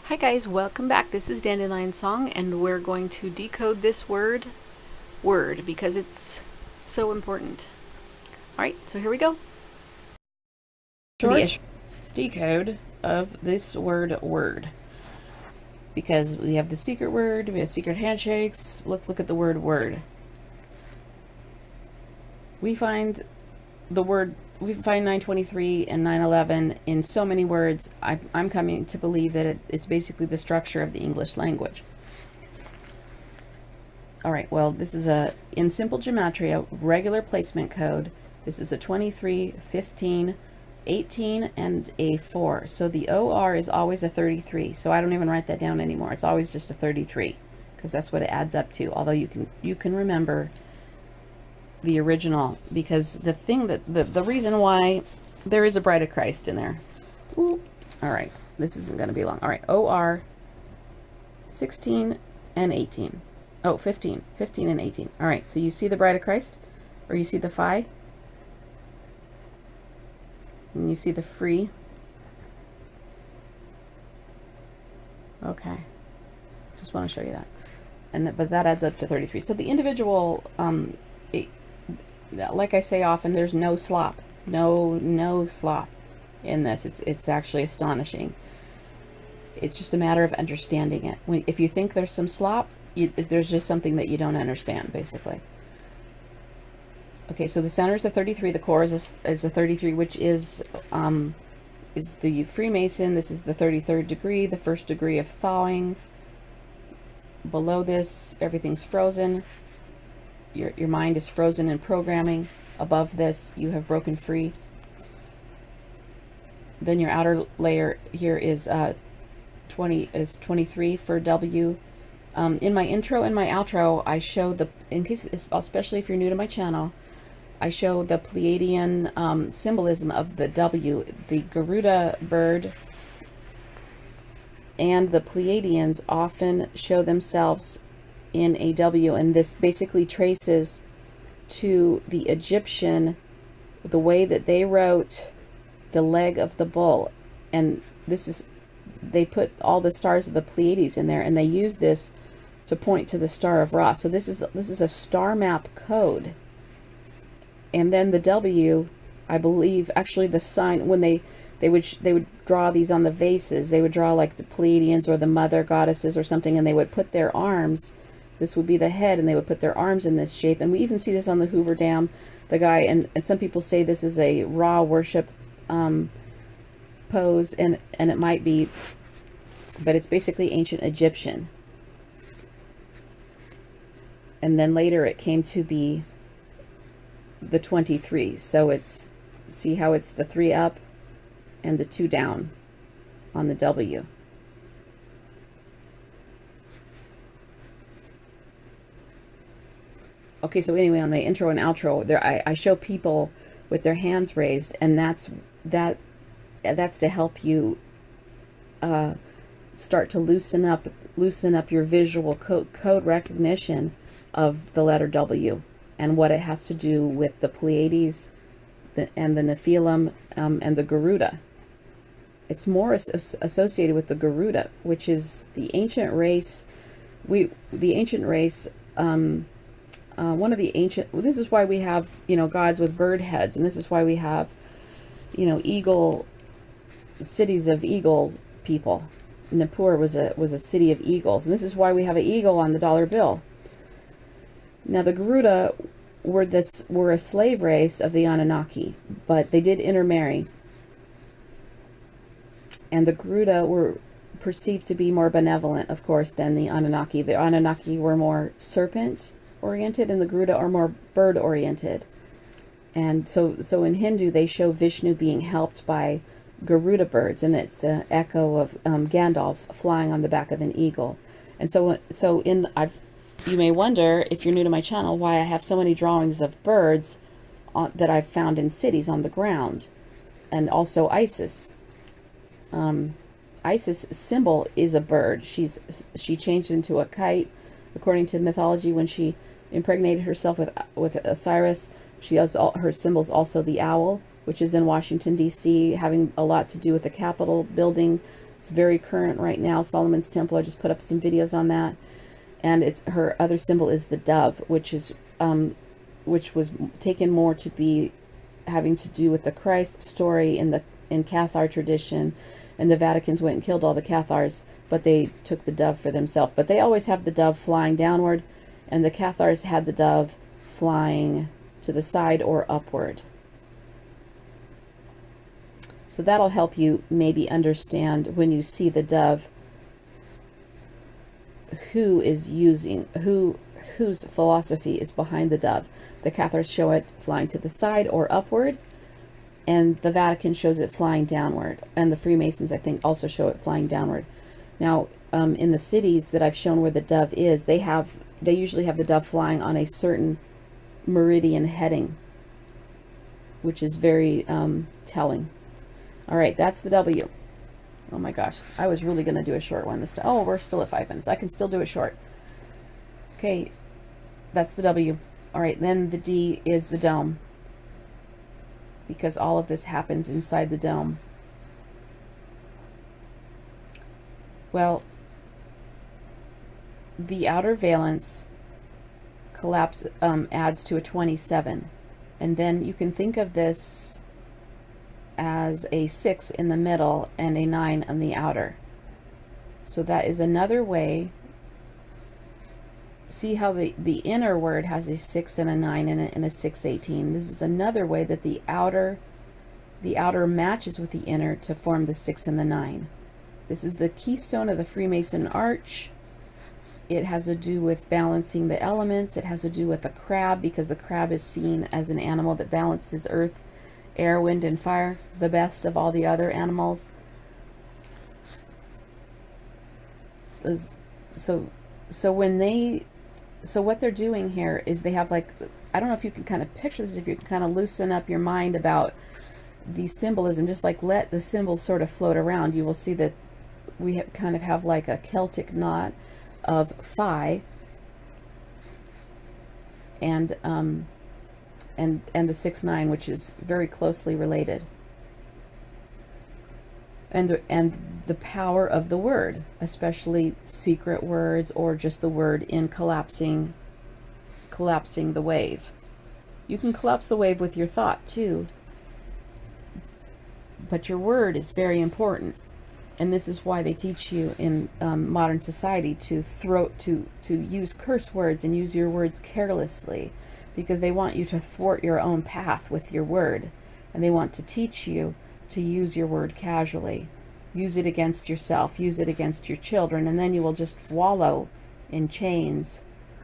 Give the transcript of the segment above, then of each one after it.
Hi guys, welcome back. This is Dandelion Song, and we're going to decode this word because it's so important. Alright, so here we go. Short decode of this word, because we have the secret word, we have secret handshakes. Let's look at the word. We find 923 and 911 in so many words. I'm coming to believe that it's basically the structure of the English language. Alright, well, this is in simple gematria, regular placement code. This is a 23, 15, 18, and a 4. So the OR is always a 33. So I don't even write that down anymore. It's always just a 33, because that's what it adds up to. Although you can remember the original, because the reason why there is a Bride of Christ in there. Ooh. All right, this isn't going to be long. All right, OR 16 and 18. Oh, 15 and 18. All right, so you see the Bride of Christ, or you see the Phi, and you see the free. Okay, just want to show you that. And but that adds up to 33. So the individual, like I say often, there's no slop, no slop in this. It's actually astonishing. It's just a matter of understanding it. If you think there's some slop, there's just something that you don't understand, basically. Okay, so the center is a 33, the core is a 33, which is the Freemason. This is the 33rd degree, the first degree of thawing. Below this, everything's frozen. Your mind is frozen in programming. Above this, you have broken free. Then your outer layer here is 23 for W. In my intro and my outro, I show especially if you're new to my channel, I show the Pleiadian symbolism of the W. The Garuda bird and the Pleiadians often show themselves in a W, and this basically traces to the Egyptian, the way that they wrote the leg of the bull, and they put all the stars of the Pleiades in there, and they use this to point to the Star of Ra. So this is a star map code. And then the W, I believe, actually the sign, when they would draw these on the vases, they would draw like the Pleiadians or the mother goddesses or something, and they would put their arms, this would be the head, and they would put their arms in this shape. And we even see this on the Hoover Dam, the guy, and some people say this is a Ra worship pose, and it might be, but it's basically ancient Egyptian. And then later it came to be the 23. So see how it's the 3 up and the 2 down on the W. Okay, so anyway, on my intro and outro, there I show people with their hands raised, and that's to help you start to loosen up your visual code recognition of the letter W and what it has to do with the Pleiades and the Nephilim and the Garuda. It's more associated with the Garuda, which is the ancient race. One of the ancient, this is why we have, gods with bird heads, and this is why we have, cities of eagle people. Nippur was a city of eagles, and this is why we have an eagle on the dollar bill. Now the Garuda were a slave race of the Anunnaki, but they did intermarry, and the Garuda were perceived to be more benevolent, of course, than the Anunnaki. The Anunnaki were more serpent oriented, and the Garuda are more bird oriented. And so in Hindu, they show Vishnu being helped by Garuda birds, and it's an echo of Gandalf flying on the back of an eagle. And you may wonder, if you're new to my channel, why I have so many drawings of birds that I've found in cities on the ground, and also Isis. Isis' symbol is a bird. She changed into a kite, according to mythology, when she impregnated herself with Osiris. She has her symbol's also the owl, which is in Washington D.C., having a lot to do with the Capitol building. It's very current right now. Solomon's Temple, I just put up some videos on that. And her other symbol is the dove, which was taken more to be having to do with the Christ story in Cathar tradition, and the Vaticans went and killed all the Cathars, but they took the dove for themselves. But they always have the dove flying downward, and the Cathars had the dove flying to the side or upward. So that'll help you maybe understand when you see the dove whose philosophy is behind the dove. The Cathars show it flying to the side or upward, and the Vatican shows it flying downward, and the Freemasons, I think, also show it flying downward. Now, in the cities that I've shown where the dove is, they usually have the dove flying on a certain meridian heading, which is very telling. All right, that's the W. Oh my gosh, I was really going to do a short one this time. Oh, we're still at 5 minutes. I can still do it short. Okay, that's the W. All right, then the D is the dome, because all of this happens inside the dome. Well, the outer valence collapse adds to a 27, and then you can think of this as a 6 in the middle and a 9 on the outer. So that is another way. See how the inner word has a 6 and a 9 in it and a 618. This is another way that the outer matches with the inner to form the 6 and the 9. This is the keystone of the Freemason arch. It has to do with balancing the elements. It has to do with the crab, because the crab is seen as an animal that balances earth, air, wind, and fire, the best of all the other animals. So what they're doing here is they have, like, I don't know if you can kind of picture this, if you can kind of loosen up your mind about the symbolism, just like let the symbols sort of float around. You will see that we kind of have like a Celtic knot of Phi and the 6-9, which is very closely related, and the power of the word, especially secret words or just the word in collapsing the wave. You can collapse the wave with your thought too, but your word is very important, and this is why they teach you in modern society to use curse words and use your words carelessly, because they want you to thwart your own path with your word, and they want to teach you to use your word casually. Use it against yourself, use it against your children, and then you will just wallow in chains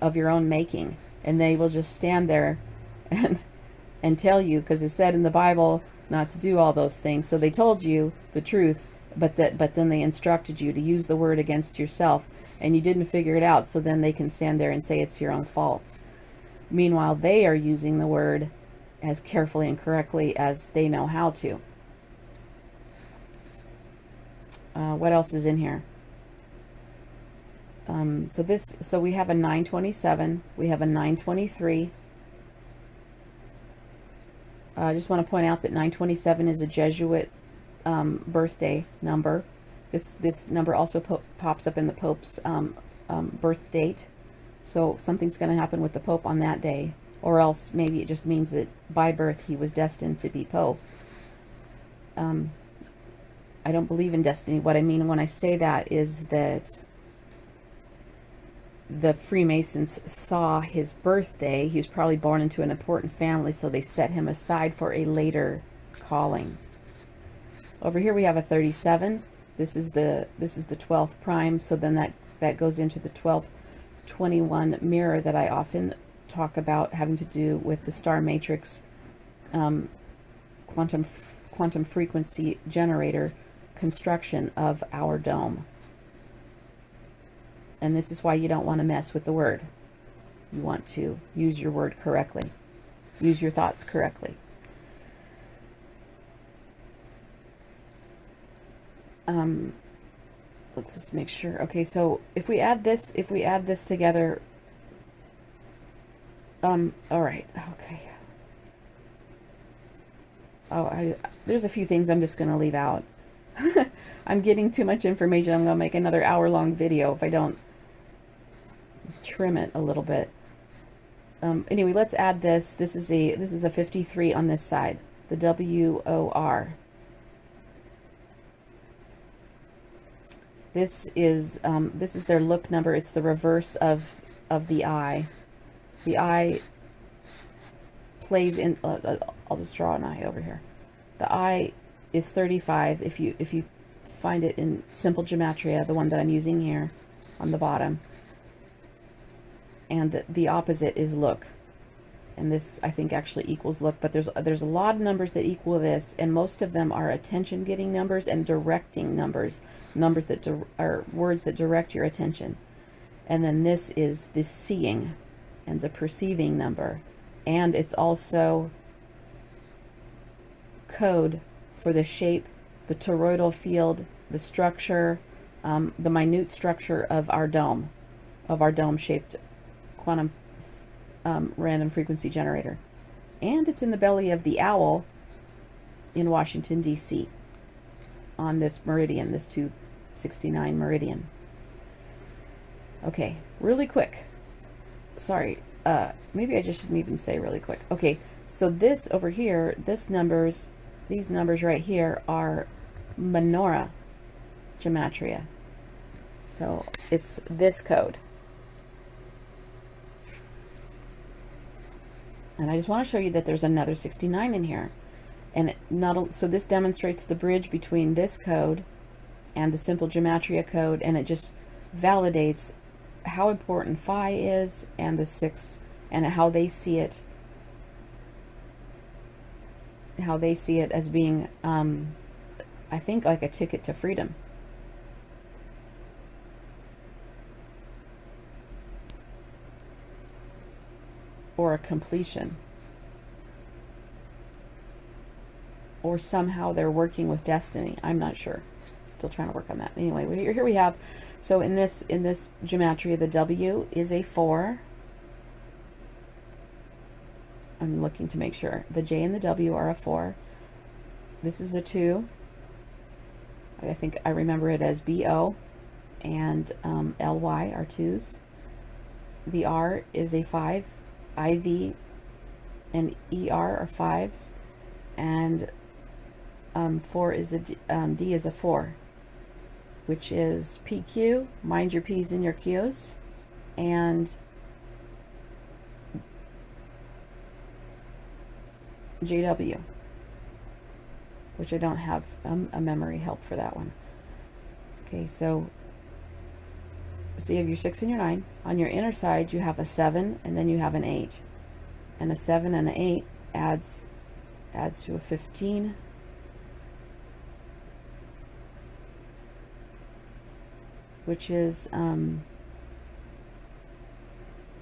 of your own making, and they will just stand there and tell you, because it said in the Bible not to do all those things. So they told you the truth, but then they instructed you to use the word against yourself, and you didn't figure it out, so then they can stand there and say it's your own fault. Meanwhile, they are using the word as carefully and correctly as they know how to. What else is in here? So we have a 927, we have a 923. I just want to point out that 927 is a Jesuit birthday number. This number also pops up in the Pope's birth date. So something's going to happen with the Pope on that day, or else maybe it just means that by birth he was destined to be Pope. I don't believe in destiny. What I mean when I say that is that the Freemasons saw his birthday. He was probably born into an important family, so they set him aside for a later calling. Over here we have a 37. This is the 12th prime, so then that goes into the 1221 mirror that I often talk about, having to do with the star matrix quantum frequency generator construction of our dome. And this is why you don't want to mess with the word. You want to use your word correctly. Use your thoughts correctly. Let's just make sure. Okay, so if we add this together, all right, okay. Oh, there's a few things I'm just going to leave out. I'm getting too much information. I'm going to make another hour-long video if I don't trim it a little bit. Anyway, let's add this. This is a 53 on this side, the WOR. This is their look number. It's the reverse of the I. The I plays in. I'll just draw an I over here. The I is 35. If you find it in simple gematria, the one that I'm using here on the bottom. And the opposite is look, and this I think actually equals look, but there's a lot of numbers that equal this, and most of them are attention getting numbers and directing numbers that are words that direct your attention. And then this is the seeing and the perceiving number, and it's also code for the shape, the toroidal field, the structure, the minute structure of our dome shaped quantum random frequency generator. And it's in the belly of the owl in Washington, D.C. on this meridian, this 269 meridian. Okay, really quick. Sorry, maybe I just shouldn't even say really quick. Okay, so this over here, these numbers right here are menorah gematria. So it's this code. And I just want to show you that there's another 69 in here. And so this demonstrates the bridge between this code and the simple gematria code, and it just validates how important phi is and the 6 and how they see it as being I think like a ticket to freedom. Or a completion, or somehow they're working with destiny. I'm not sure. Still trying to work on that. Anyway, here we have. So in this gematria, the W is a 4. I'm looking to make sure the J and the W are a 4. This is a 2. I think I remember it as BO, and LY are 2s. The R is a 5. IV and ER are 5s, and 4 is a D is a 4, which is PQ, mind your P's and your Q's, and JW, which I don't have a memory help for that one. Okay, so you have your 6 and your 9. On your inner side, you have a 7, and then you have an 8. And a 7 and an 8 adds to a 15. Which is, I'm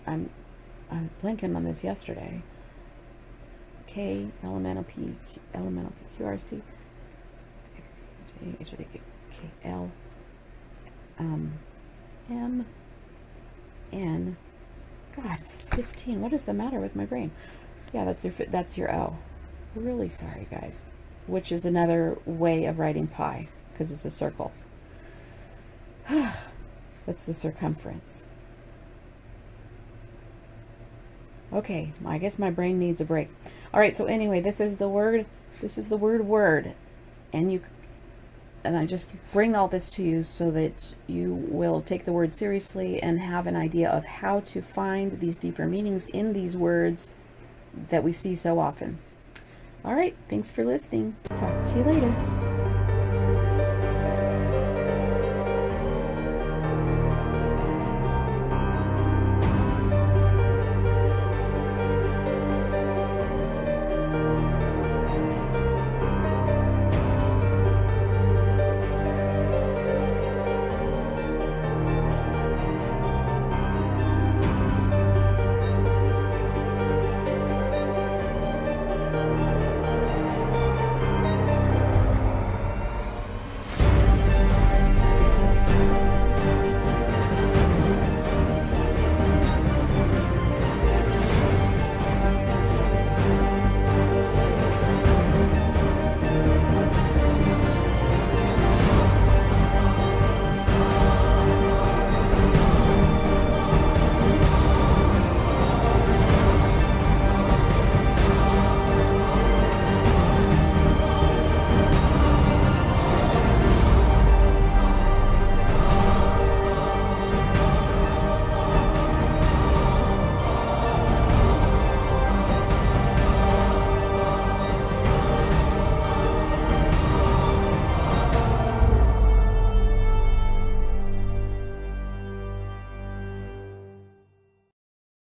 blanking on this yesterday. K, elemental P, QRST, K, L, M, N, God, 15. What is the matter with my brain? Yeah, that's your O. Really sorry, guys. Which is another way of writing pi, because it's a circle. That's the circumference. Okay, I guess my brain needs a break. All right, so anyway, this is the word word, and I just bring all this to you so that you will take the word seriously and have an idea of how to find these deeper meanings in these words that we see so often. All right, thanks for listening. Talk to you later.